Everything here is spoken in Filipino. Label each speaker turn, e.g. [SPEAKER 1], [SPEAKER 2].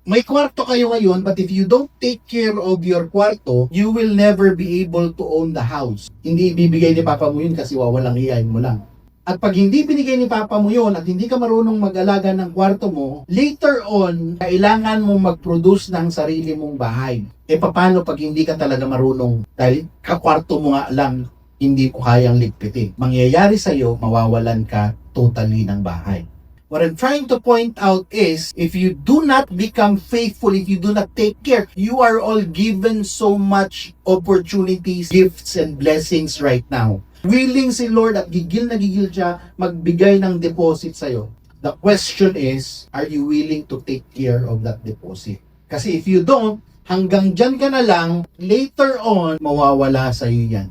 [SPEAKER 1] May kwarto kayo ngayon, but if you don't take care of your kwarto, you will never be able to own the house. Hindi ibibigay ni Papa mo yun kasi wawalang iyain mo lang. At pag hindi binigay ni Papa mo yun at hindi ka marunong mag-alaga ng kwarto mo, later on, kailangan mo mag-produce ng sarili mong bahay. E paano pag hindi ka talaga marunong? Dahil kakwarto mo nga lang, hindi ko kayang ligpitin. Mangyayari sa'yo, mawawalan ka totally ng bahay. What I'm trying to point out is, if you do not become faithful, if you do not take care, you are all given so much opportunities, gifts, and blessings right now. Willing si Lord at gigil na gigil siya magbigay ng deposit sa'yo. The question is, are you willing to take care of that deposit? Kasi if you don't, hanggang dyan ka na lang, later on, mawawala sa'yo yan.